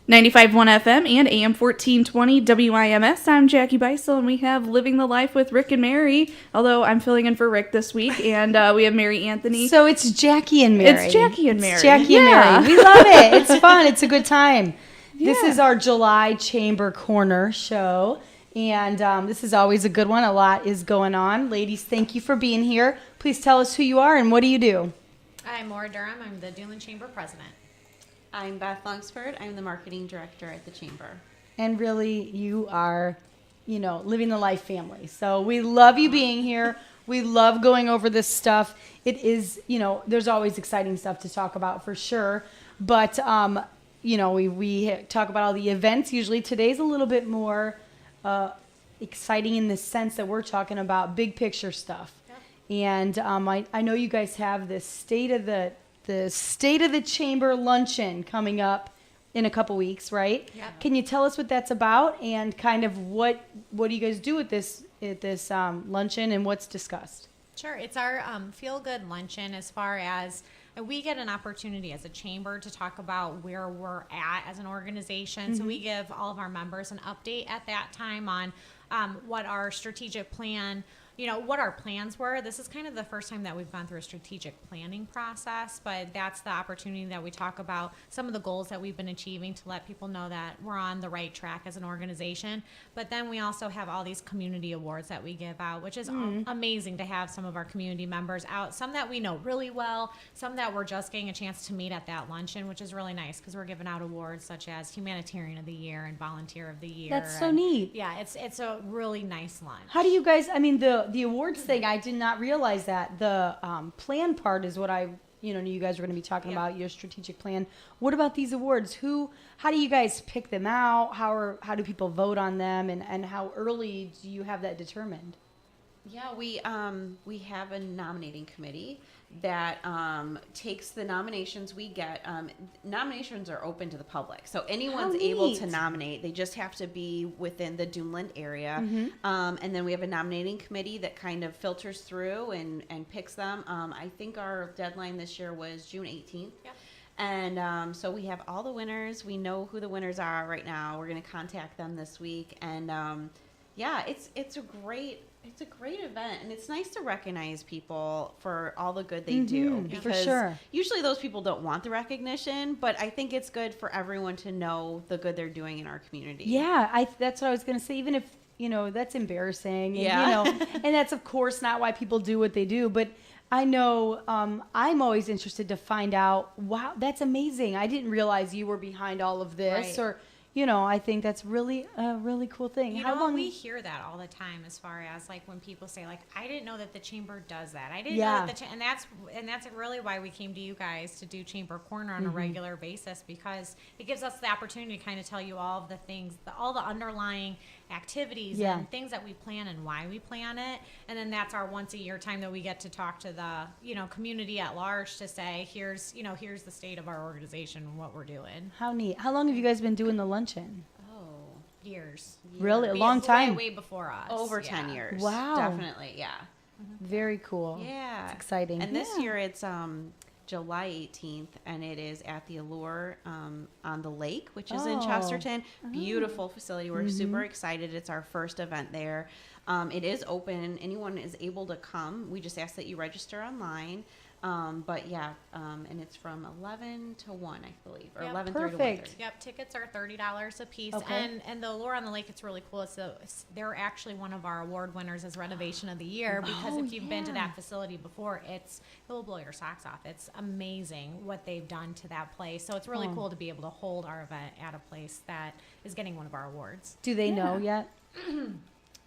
95.1 FM and AM 1420 WIMS. I'm Jackie Beisel, and we have Living the Life with Rick and Mary, although I'm filling in for Rick this week, and we have Mary Anthony. So it's Jackie and Mary. It's Jackie and Mary. It's Jackie and Mary. We love it. It's fun. It's a good time. Yeah. This is our July Chamber Corner show, and this is always a good one. A lot is going on. Ladies, thank you for being here. Please tell us who you are and what do you do? I'm Maura Durham. I'm the Duneland Chamber President. I'm Beth Longsford. I'm the Marketing Director at the Chamber. And really, you are, living the life family. So we love you being here. We love going over this stuff. It is, there's always exciting stuff to talk about for sure. But, we talk about all the events. Usually today's a little bit more exciting in the sense that we're talking about big picture stuff. Yep. And I know you guys have this State of the Chamber luncheon coming up in a couple weeks, right? Yeah. Can you tell us what that's about and kind of what do you guys do at this luncheon and what's discussed? Sure. It's our Feel Good Luncheon, as far as we get an opportunity as a chamber to talk about where we're at as an organization. Mm-hmm. So we give all of our members an update at that time on what our strategic plan, what our plans were. This is kind of the first time that we've gone through a strategic planning process, but that's the opportunity that we talk about some of the goals that we've been achieving to let people know that we're on the right track as an organization. But then we also have all these community awards that we give out, which is amazing to have some of our community members out, some that we know really well, some that we're just getting a chance to meet at that luncheon, which is really nice because we're giving out awards such as Humanitarian of the Year and Volunteer of the Year. That's so neat. Yeah, it's a really nice lunch. How do you guys, the awards thing, I did not realize that. The plan part is what I knew you guys were going to be talking about, your strategic plan. What about these awards? How do you guys pick them out? How do people vote on them? And how early do you have that determined? Yeah, we have a nominating committee that takes the nominations we get. Nominations are open to the public, so anyone's able to nominate. They just have to be within the Duneland area. Mm-hmm. And then we have a nominating committee that kind of filters through and picks them. I think our deadline this year was June 18th. Yep. And so we have all the winners. We know who the winners are right now. We're going to contact them this week. And it's a great event, and it's nice to recognize people for all the good they do. Because for sure. Usually those people don't want the recognition, but I think it's good for everyone to know the good they're doing in our community. Yeah, that's what I was going to say. Even if, that's embarrassing. Yeah. And, and that's, of course, not why people do what they do. But I know I'm always interested to find out, wow, that's amazing. I didn't realize you were behind all of this. Right. Or I think that's really a really cool thing. How long we hear that all the time, as far as like when people say like, I didn't know that the chamber does that. I didn't know that and that's really why we came to you guys to do Chamber Corner on a regular basis, because it gives us the opportunity to kind of tell you all of the things, all the underlying activities and things that we plan and why we plan it. And then that's our once a year time that we get to talk to the community at large to say, here's the state of our organization and what we're doing. How neat. How long have you guys been doing the luncheon? Years. Really? A long time? Way before us. Over 10 years. Wow. Definitely, yeah. Mm-hmm. Very cool. Yeah. It's exciting. And this year it's July 18th, and it is at the Allure on the lake, which is in Chesterton. Beautiful facility. We're super excited. It's our first event there. It is open. Anyone is able to come. We just ask that you register online. And it's from 11 to 1, I believe, or 11:30 to 1:30. Yep, tickets are $30 a piece. Okay. And the Allure on the Lake, it's really cool. So they're actually one of our award winners as Renovation of the Year, because if you've been to that facility before, it will blow your socks off. It's amazing what they've done to that place. So it's really cool to be able to hold our event at a place that is getting one of our awards. Do they know yet?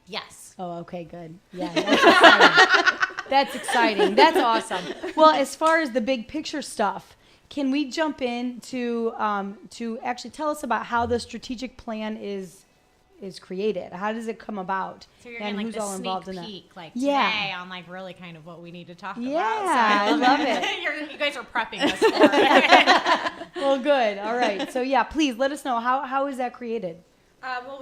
Yes. Oh, okay, good. Yeah, that's exciting. That's exciting. That's awesome. Well, as far as the big picture stuff, can we jump in to actually tell us about how the strategic plan is created? How does it come about? So you're getting like the sneak peek, like today, on like really kind of what we need to talk about. Yeah, so I love it. You guys are prepping us for it. Well, good. All right. So yeah, please let us know how is that created? Well,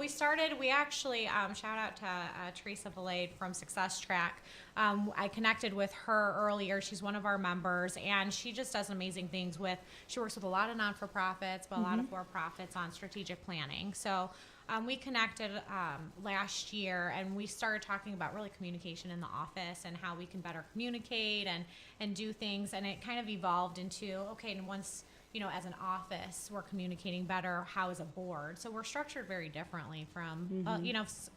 we actually, shout out to Teresa Valade from Success Track. I connected with her earlier. She's one of our members, and she just does amazing things she works with a lot of non-for-profits, but a lot of for-profits on strategic planning. So we connected last year, and we started talking about really communication in the office and how we can better communicate and do things. And it kind of evolved into, okay, and once as an office, we're communicating better. How is a board? So we're structured very differently from,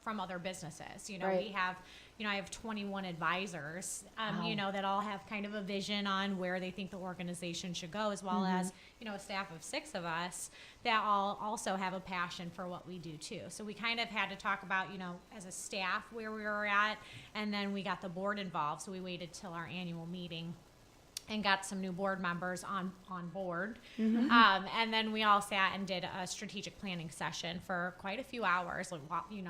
from other businesses. Right. We have, I have 21 advisors, Wow. that all have kind of a vision on where they think the organization should go, as well as, a staff of 6 of us that all also have a passion for what we do too. So we kind of had to talk about, as a staff where we were at, and then we got the board involved. So we waited till our annual meeting and got some new board members on board. And then we all sat and did a strategic planning session for quite a few hours. Like,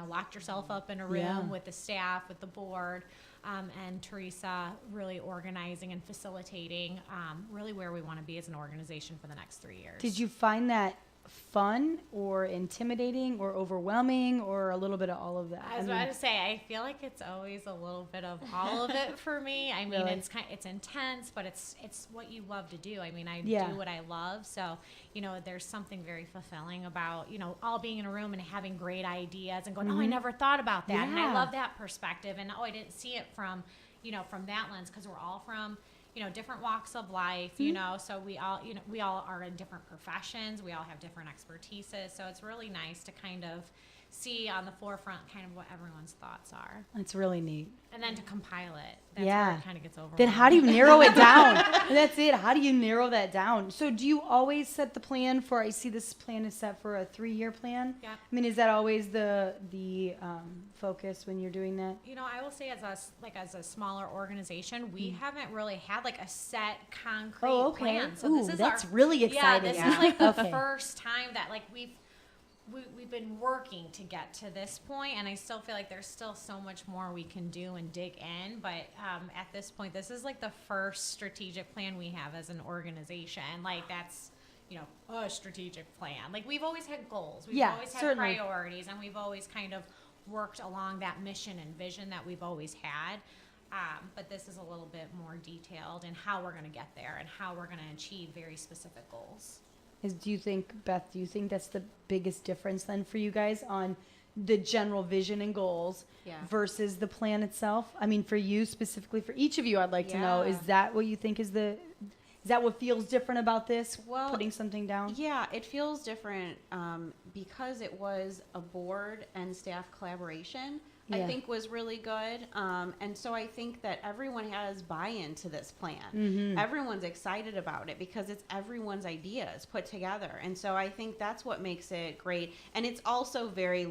locked yourself up in a room with the staff, with the board, and Teresa really organizing and facilitating really where we want to be as an organization for the next 3 years. Did you find that fun or intimidating or overwhelming or a little bit of all of that? I was about to say, I feel like it's always a little bit of all of it for me. I mean, Really? it's intense, but it's what you love to do. I mean, I Yeah. do what I love. So, there's something very fulfilling about, all being in a room and having great ideas and going, oh, I never thought about that. And I Yeah. love that perspective. And, oh, I didn't see it from, from that lens, because we're all from, different walks of life, so we all are in different professions. We all have different expertises. So it's really nice to kind of see on the forefront kind of what everyone's thoughts are. That's really neat. And then to compile it. That's Yeah. where it kind of gets overwhelming. Then how do you narrow it down? That's it. How do you narrow that down? So do you always set the plan for, I see this plan is set for a 3-year plan? Yeah. I mean, is that always the focus when you're doing that? I will say as a smaller organization, we haven't really had like a set concrete Oh, okay. plan. So Ooh, this is that's really exciting. Yeah, this is like the Okay. first time that like we've been working to get to this point, and I still feel like there's still so much more we can do and dig in. But at this point, this is like the first strategic plan we have as an organization. Like that's a strategic plan. Like we've always had goals, we've Yeah, always had certainly. priorities, and we've always kind of worked along that mission and vision that we've always had. But this is a little bit more detailed in how we're going to get there and how we're going to achieve very specific goals. Do you think that's the biggest difference then for you guys on the general vision and goals Yeah. versus the plan itself? I mean, for you specifically, for each of you, I'd like to know, Yeah. is that what you think is that what feels different about this? Well, putting something down? Yeah, it feels different because it was a board and staff collaboration. I Yeah. think was really good, and so I think that everyone has buy-in to this plan. Mm-hmm. Everyone's excited about it because it's everyone's ideas put together, and so I think that's what makes it great. And it's also very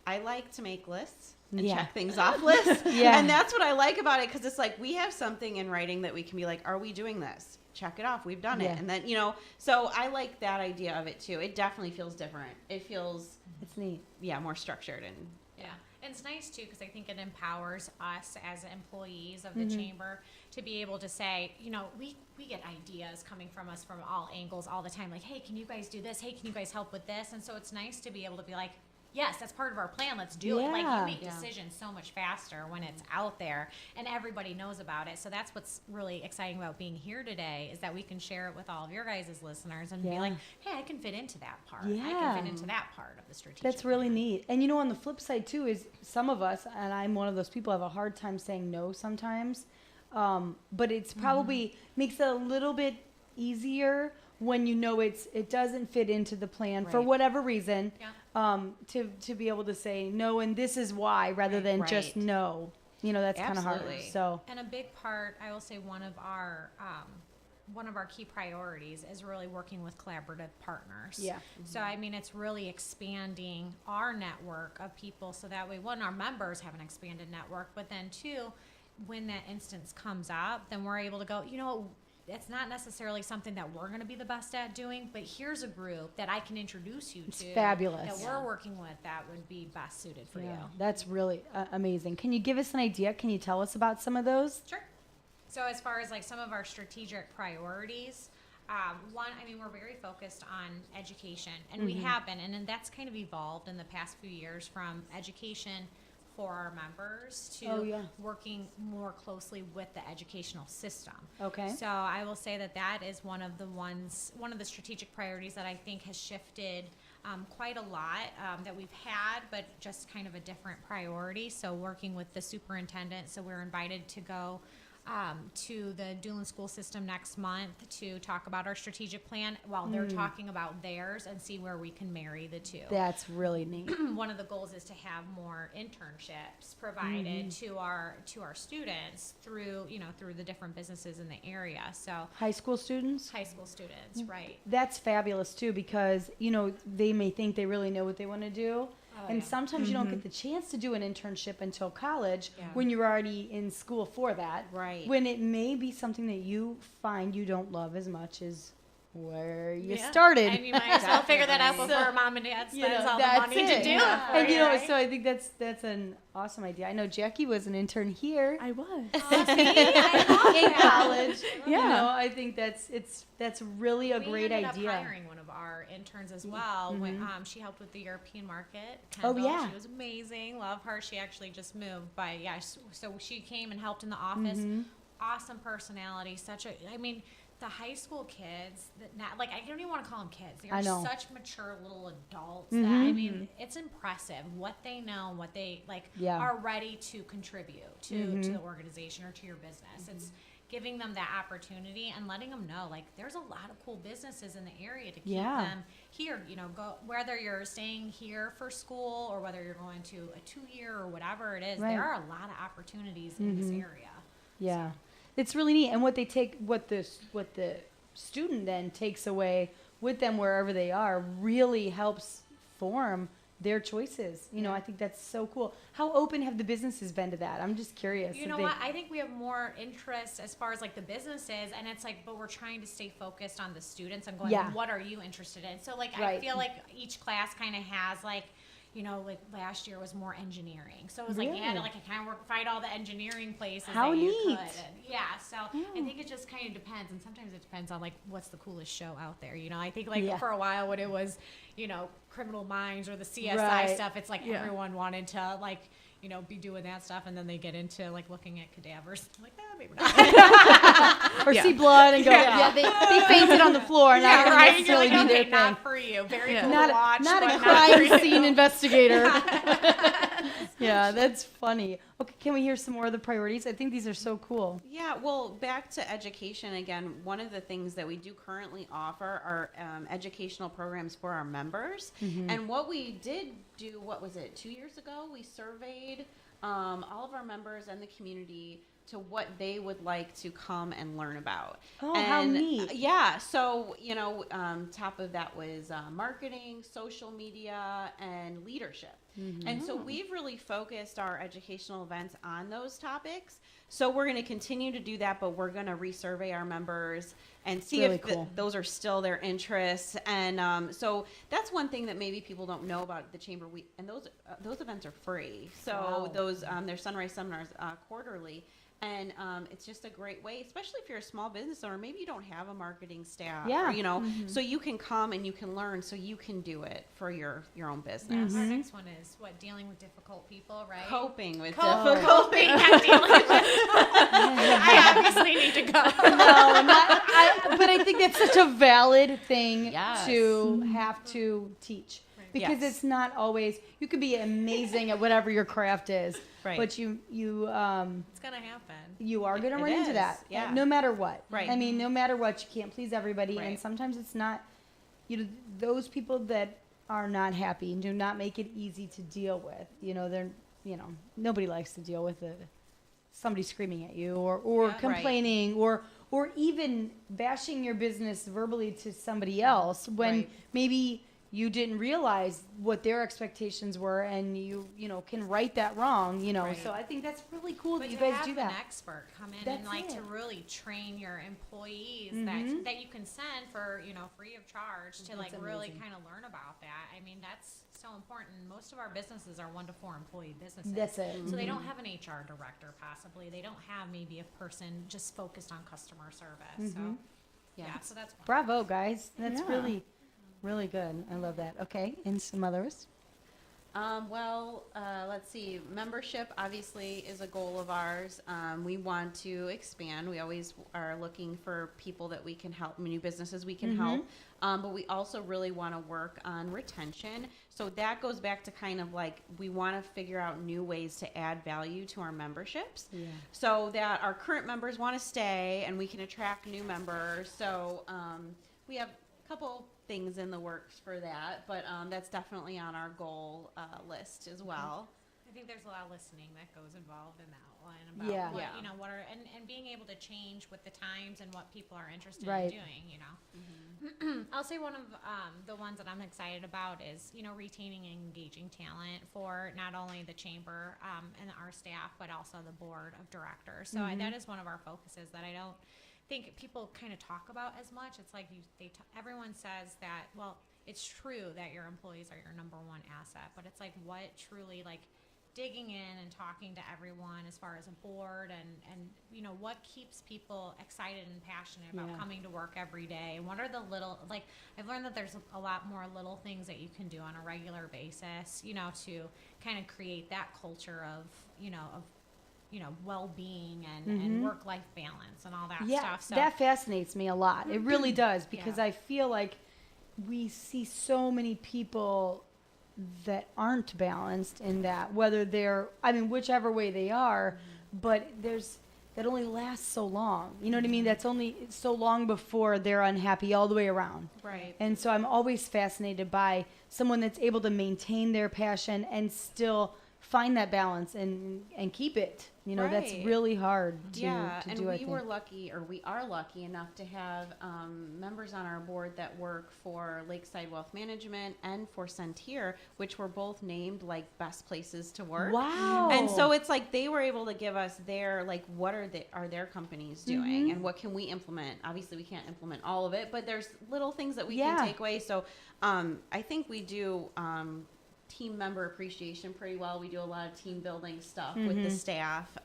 I like to make lists and Yeah. check things off lists, Yeah. and that's what I like about it because it's like we have something in writing that we can be like, are we doing this? Check it off. We've done Yeah. it, and then so I like that idea of it too. It definitely feels different. It feels It's neat. more structured and. Yeah, and it's nice too because I think it empowers us as employees of the chamber to be able to say, we get ideas coming from us from all angles all the time. Like, hey, can you guys do this? Hey, can you guys help with this? And so it's nice to be able to be like, yes, that's part of our plan. Let's do it. Like Yeah. you make Yeah. decisions so much faster when it's out there and everybody knows about it. So that's what's really exciting about being here today is that we can share it with all of your guys' listeners and be Yeah. like, hey, I can fit into that part. I Yeah. can fit into that part of the strategic That's really plan. neat. And on the flip side too is some of us, and I'm one of those people, have a hard time saying no sometimes. But it's probably makes it a little bit easier when it doesn't fit into the plan for Right. whatever reason. Yeah. To be able to say no and this is why rather Right. than just Right. no. That's kind of harder. Absolutely. So And a big part, I will say, one of our key priorities is really working with collaborative partners. Yeah. So I mean, it's really expanding our network of people, so that way, one, our members have an expanded network, but then two, when that instance comes up, then we're able to go, it's not necessarily something that we're going to be the best at doing, but here's a group that I can introduce you It's to. fabulous. That we're working with that would be best suited for you. that's really amazing. Can you give us an idea? Can you tell us about some of those? Sure. So as far as like some of our strategic priorities, One, I mean, we're very focused on education, and we have been, and then that's kind of evolved in the past few years from education for our members to working more closely with the educational system. Okay. So I will say that is one of the strategic priorities that I think has shifted quite a lot that we've had, but just kind of a different priority. So working with the superintendent, so we're invited to go to the Doolin school system next month to talk about our strategic plan while they're talking about theirs and see where we can marry the two. That's really neat. One of the goals is to have more internships provided to our students through the different businesses in the area. So High school students? high school students, right? That's fabulous too, because they may think they really know what they want to do, and yeah. sometimes you don't get the chance to do an internship until college Yeah. when you're already in school for that. Right. When it may be something that you find you don't love as much as where you Yeah. started. And you might as well figure that out Definitely. before mom and dad spends all the that's money it. to do Yeah. it for And you, right? so I think that's an awesome idea. I know Jackie was an intern here I was. in college. Yeah. I think that's really a great we ended idea. up hiring one of our interns as well when she helped with the European market. Oh, Kendall. yeah. She was amazing. Love her. She actually just moved, but yeah, so she came and helped in the office. Awesome personality. The high school kids that now, like, I don't even want to call them kids. They I are know. such mature little adults that, I mean, it's impressive what they know, what they Yeah. are ready to contribute to the organization or to your business. It's giving them that opportunity and letting them know, like, there's a lot of cool businesses in the area to keep Yeah. them here. Go whether you're staying here for school or whether you're going to a 2-year or whatever it is. Right. There are a lot of opportunities in this area. Yeah, it's really neat. And what the student then takes away with them wherever they are really helps form their choices. I think that's so cool. How open have the businesses been to that? I'm just curious. You know what? I think we have more interest as far as like the businesses, and it's like, but we're trying to stay focused on the students and going, Yeah. what are you interested in? So like, I Right. feel like each class kind of has like, like last year was more engineering. So it was like, you had to Really? like kind of find all the engineering places How that you neat. could. And yeah. So I think it just kind of depends. And sometimes it depends on like, what's the coolest show out there. I think like Yeah. for a while when it was, Criminal Minds or the CSI Right. stuff, it's like Yeah. everyone wanted to like, be doing that stuff, and then they get into like looking at cadavers. Like, maybe not. or Yeah. see blood and go, Yeah. they fainted on the floor, and Yeah, not right. You're necessarily like, do their okay, thing. not for you. Very Yeah. cool to Not watch. a but crime for you. scene investigator. Yeah, that's funny. Okay, can we hear some more of the priorities? I think these are so cool. Yeah, well, back to education again. One of the things that we do currently offer are educational programs for our members. And what we did do, 2 years ago? We surveyed all of our members and the community to what they would like to come and learn about. Oh, how neat. Yeah, so, top of that was marketing, social media, and leadership. And so we've really focused our educational events on those topics. So we're going to continue to do that, but we're going to resurvey our members and see Really if cool. those are still their interests. And so that's one thing that maybe people don't know about the chamber. And those events are free. So Wow. those they're Sunrise seminars quarterly. And it's just a great way, especially if you're a small business owner. Maybe you don't have a marketing staff. Yeah. Or, so you can come and you can learn, so you can do it for your own business. Our next one is dealing with difficult people, right? Coping with Coping, difficult. not dealing with. I obviously need to go. But I think that's such a valid thing Yes. to have to teach. Because Yes. it's not always, you could be amazing at whatever your craft is, Right. but you It's gonna happen. you are going to It run into is, that, yeah. no matter what. Right. I mean, no matter what, you can't please everybody, and Right. sometimes it's not. Those people that are not happy and do not make it easy to deal with. They're nobody likes to deal with somebody screaming at you or Yeah. Right. complaining or even bashing your business verbally to somebody else when Right. maybe you didn't realize what their expectations were, and you can right that wrong. Right. So I think that's really cool But that you to guys have do an that. expert come in That's and like it. to really train your employees Mhm. that you can send for free of charge to like That's really amazing. kind of learn about that. I mean, that's so important. Most of our businesses are 1 to 4 employee businesses. That's it. So they don't have an HR director, possibly. They don't have maybe a person just focused on customer service. So Yeah, so that's one. Bravo, guys. That's Yeah. really, really good. I love that. Okay, and some others. Let's see. Membership obviously is a goal of ours. We want to expand. We always are looking for people that we can help, new businesses we can help. But we also really want to work on retention. So that goes back to kind of like we want to figure out new ways to add value to our memberships. Yeah. So that our current members want to stay and we can attract new members. So we have a couple things in the works for that, but that's definitely on our goal list as well. I think there's a lot of listening that goes involved in that one about Yeah. what, Yeah. you know, what are, and being able to change with the times and what people are interested Right. in doing, you know. I'll say one of the ones that I'm excited about is, you know, retaining and engaging talent for not only the chamber and our staff, but also the board of directors. So that is one of our focuses that I don't think people kind of talk about as much. It's like everyone says that, well, it's true that your employees are your number one asset, but it's like what truly like digging in and talking to everyone as far as a board and you know what keeps people excited and passionate about Yeah. coming to work every day, and what are the little, like I've learned that there's a lot more little things that you can do on a regular basis, you know, to kind of create that culture of well-being and work-life balance and all that Yeah, stuff. So that fascinates me a lot. It really does because Yeah. I feel like we see so many people that aren't balanced in that, whether they're, I mean, whichever way they are, but that only lasts so long. You know what I mean? That's only so long before they're unhappy all the way around. right. And so I'm always fascinated by someone that's able to maintain their passion and still find that balance and keep it. You know, that's Right. really hard to And do, I we think. were lucky, or we are lucky enough to have members on our board that work for Lakeside Wealth Management and for Centir, which were both named like best places to work. Wow. And so it's like they were able to give us their like what are their companies doing Mm-hmm. and what can we implement. Obviously we can't implement all of it, but there's little things that we Yeah. can take away. So I think we do team member appreciation pretty well. We do a lot of team building stuff with Mm-hmm. the staff.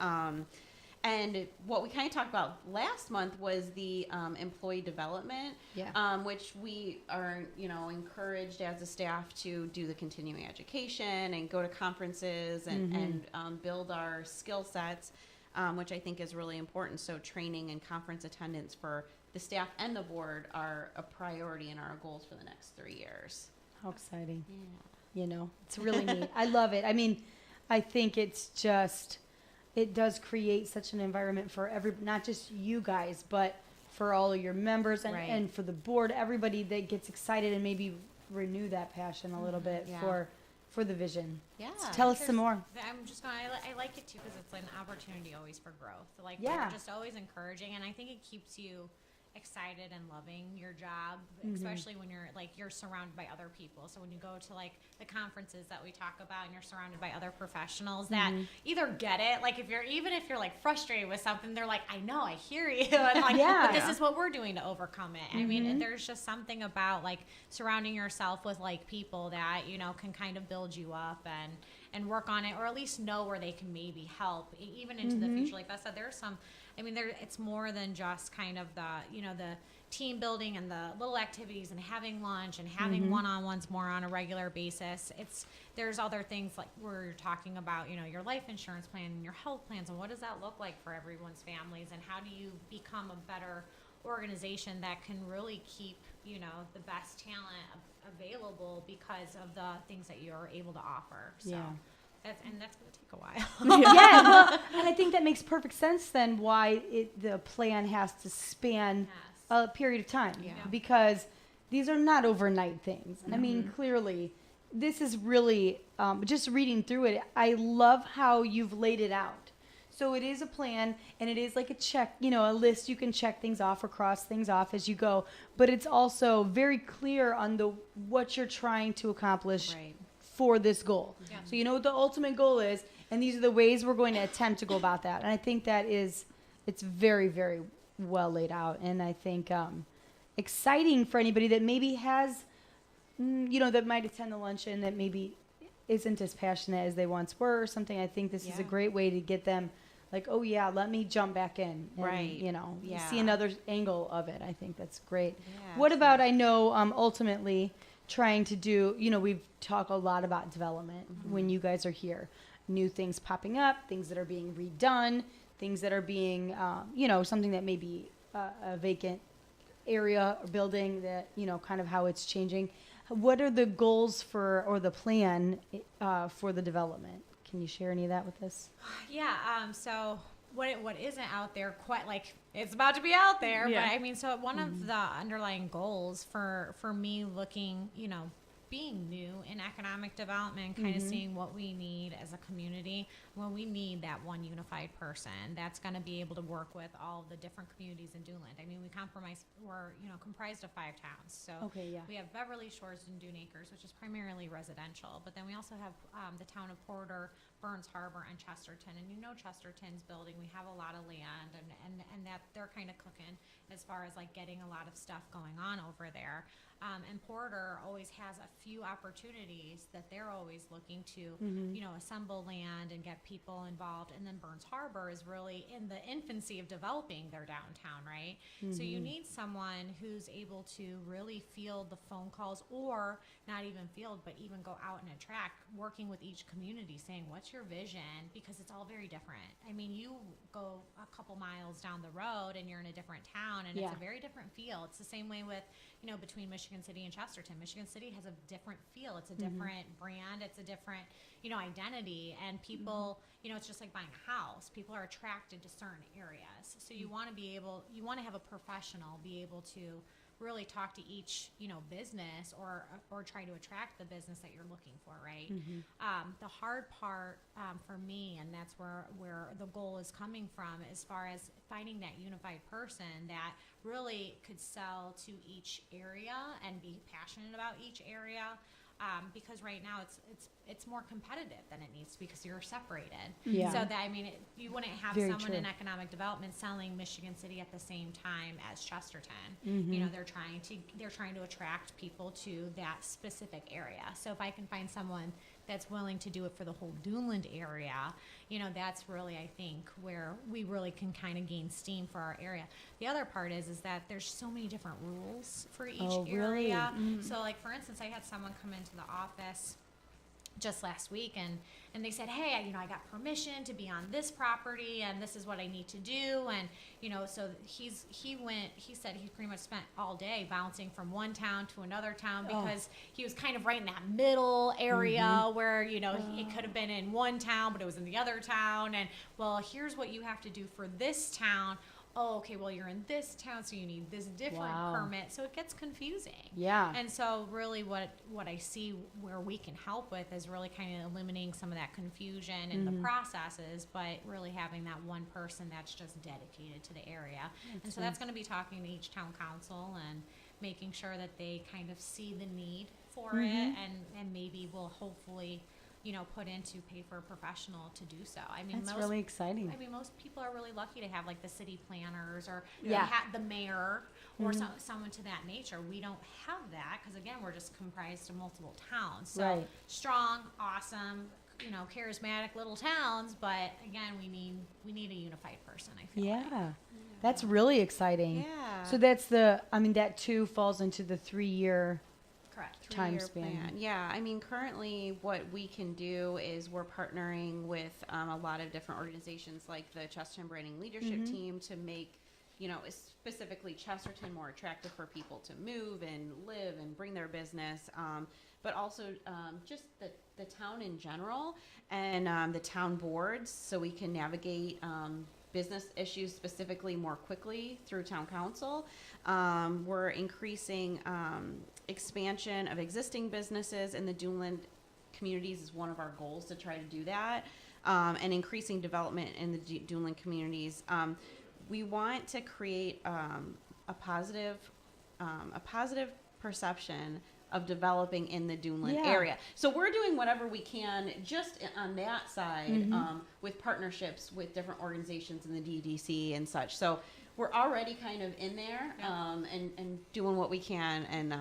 And what we kind of talked about last month was the employee development, Yeah. which we are, you know, encouraged as a staff to do the continuing education and go to conferences and build our skill sets, which I think is really important. So training and conference attendance for the staff and the board are a priority in our goals for the next 3 years. How exciting. Yeah. You know, it's really neat. I love it. I mean, I think it's just, it does create such an environment for not just you guys, but for all of your members and, Right. and for the board, everybody that gets excited and maybe renew that passion a little bit Yeah. for the vision. Yeah. So tell us some more. I'm just going. I like it too because it's an opportunity always for growth. Like Yeah. we're just always encouraging, and I think it keeps you excited and loving your job, especially when you're surrounded by other people. So when you go to like the conferences that we talk about and you're surrounded by other professionals that either get it, like if you're like frustrated with something, they're like, I know, I hear you, and like, Yeah. but this is what we're doing to overcome it. I mean, there's just something about like surrounding yourself with like people that, you know, can kind of build you up and work on it, or at least know where they can maybe help even into the future. Like Beth said, there's some, I mean, it's more than just kind of the, you know, the team building and the little activities and having lunch and having one-on-ones more on a regular basis. There's other things like we're talking about, you know, your life insurance plan and your health plans, and what does that look like for everyone's families, and how do you become a better organization that can really keep, you know, the best talent available because of the things that you're able to offer. So Yeah. that's going to take a while. Yeah, well, and I think that makes perfect sense then why the plan has to span Yes. a period of time. Yeah. Because these are not overnight things. And I mean, clearly, this is really, just reading through it, I love how you've laid it out. So it is a plan, and it is like a check, you know, a list. You can check things off or cross things off as you go. But it's also very clear on what you're trying to accomplish Right. for this goal. Yeah. So you know what the ultimate goal is, and these are the ways we're going to attempt to go about that. And I think it's very, very well laid out. And I think exciting for anybody that maybe has, you know, that might attend the luncheon that maybe isn't as passionate as they once were or something. I think this is a Yeah. great way to get them like, oh yeah, let me jump back in, and, Right. you know, Yeah. see another angle of it. I think that's great. Yeah, What about, I know, ultimately trying to do, you know, we've talked a lot about development Mm-hmm. when you guys are here, new things popping up, things that are being redone, things that are being, you know, something that may be a vacant area or building that, you know, kind of how it's changing. What are the goals for, or the plan for the development? Can you share any of that with us? Yeah. So what isn't out there quite like it's about to be out there, Yeah. but I mean, so one of the underlying goals for me looking, you know, being new in economic development, kind of seeing what we need as a community. Well, we need that one unified person that's going to be able to work with all the different communities in Duneland. I mean, we're, you know, comprised of 5 towns. So Okay, yeah. we have Beverly Shores and Dune Acres, which is primarily residential, but then we also have the town of Porter, Burns Harbor, and Chesterton. And you know Chesterton's building, we have a lot of land, and that they're kind of cooking as far as like getting a lot of stuff going on over there. And Porter always has a few opportunities that they're always looking to, you know, assemble land and get people involved. And then Burns Harbor is really in the infancy of developing their downtown, right? So you need someone who's able to really field the phone calls, or not even field, but even go out and attract, working with each community, saying, what's your vision? Because it's all very different. I mean, you go a couple miles down the road and you're in a different town, and it's Yeah. a very different feel. It's the same way with, you know, between Michigan City and Chesterton. Michigan City has a different feel. It's a different brand. It's a different, you know, identity. And people, you know, it's just like buying a house. People are attracted to certain areas. So you want to be able, you want to have a professional be able to really talk to each, you know, business, or try to attract the business that you're looking for, right? The hard part for me, and that's where the goal is coming from, as far as finding that unified person that really could sell to each area and be passionate about each area. Because right now it's more competitive than it needs to be, because you're separated. Yeah. So that, I mean, you wouldn't have Very someone in true. economic development selling Michigan City at the same time as Chesterton. Mm-hmm. You know, they're trying to attract people to that specific area. So if I can find someone that's willing to do it for the whole Duneland area, you know, that's really, I think, where we really can kind of gain steam for our area. The other part is that there's so many different rules for each Oh, really? area. So like, for instance, I had someone come into the office just last week, and they said, hey, you know, I got permission to be on this property, and this is what I need to do. And, you know, so he said he pretty much spent all day bouncing from one town to another town, because he was kind of right in that middle area where, you know, it could have been in one town, but it was in the other town. And, well, here's what you have to do for this town. Oh, okay, well, you're in this town, so you need this different Wow. permit. So it gets confusing. Yeah. And so really what I see where we can help with is really kind of eliminating some of that confusion in the processes, but really having that one person that's just dedicated to the area. And so that's going to be talking to each town council and making sure that they kind of see the need for it, and maybe will hopefully, you know, put in to pay for a professional to do so. I mean, That's really exciting. I mean, most people are really lucky to have like the city planners, or Yeah. the mayor, or someone to that nature. We don't have that, because again, we're just comprised of multiple towns. So Right. strong, awesome, you know, charismatic little towns, but again, we need a unified person, I feel like. Yeah. That's really exciting. Yeah. So that's that too falls into the 3-year Correct. time 3-year span. plan. Yeah, I mean, currently what we can do is we're partnering with a lot of different organizations, like the Chesterton Branding Leadership Team, to make, you know, specifically Chesterton more attractive for people to move and live and bring their business, but also just the town in general, and the town boards, so we can navigate business issues specifically more quickly through town council. We're increasing expansion of existing businesses in the Duneland communities is one of our goals, to try to do that, and increasing development in the Duneland communities. We want to create a positive perception of developing in the Duneland Yeah. area. So we're doing whatever we can just on that side, with partnerships with different organizations in the DDC and such. So we're already kind of in there, and doing what we can, and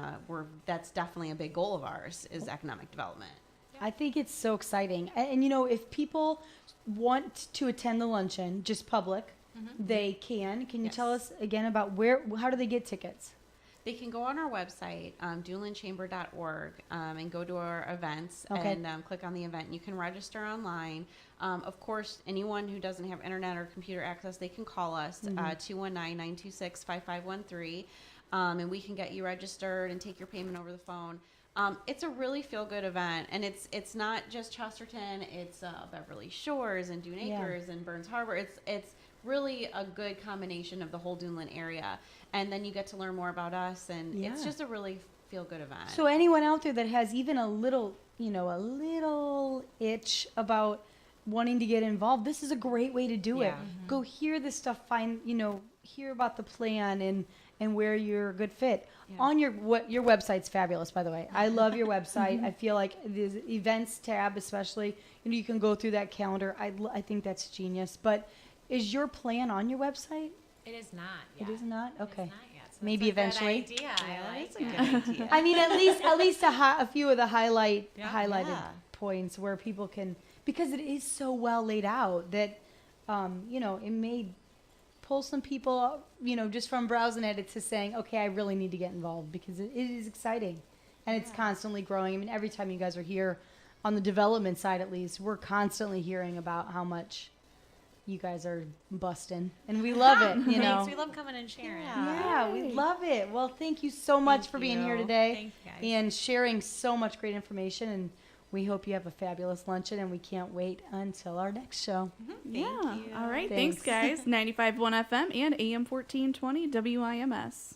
that's definitely a big goal of ours, is economic development. I think it's so exciting. And you know, if people want to attend the luncheon, just public, they can. Can you tell us again about how do they get tickets? They can go on our website, DulanChamber.org, and go to our events Okay. and click on the event. And you can register online. Of course, anyone who doesn't have internet or computer access, they can call us, 219-926-5513, and we can get you registered and take your payment over the phone. It's a really feel-good event, and it's not just Chesterton. It's Beverly Shores and Dune Yeah. Acres and Burns Harbor. It's really a good combination of the whole Duneland area, and then you get to learn more about us, and it's Yeah. just a really feel-good event. So anyone out there that has even a little itch about wanting to get involved, this is a great way to do it. Yeah. Go hear this stuff, hear about the plan and where you're a good fit. Yeah. On your website's fabulous, by the way. I love your website. I feel like the events tab, especially, you can go through that calendar. I think that's genius. But is your plan on your website? It is not It yet. is not? It is Okay. not yet. So Maybe that's a good eventually. idea. I like That's a it. good idea. I mean, at least a few of the highlighted Yeah. points where people can, because it is so well laid out that, it may pull some people, just from browsing at it to saying, okay, I really need to get involved because it is exciting and it's constantly growing. I mean, every time you guys are here on the development side, at least, we're constantly hearing about how much you guys are busting, and we love it. Thanks. We love coming and sharing. Yeah, we love it. Well, thank you so much for being here you. today Thank you, guys. and sharing so much great information. And we hope you have a fabulous luncheon, and we can't wait until our next show. Yeah. you. All right. Thanks. Thanks guys. 95.1 FM and AM 1420 WIMS.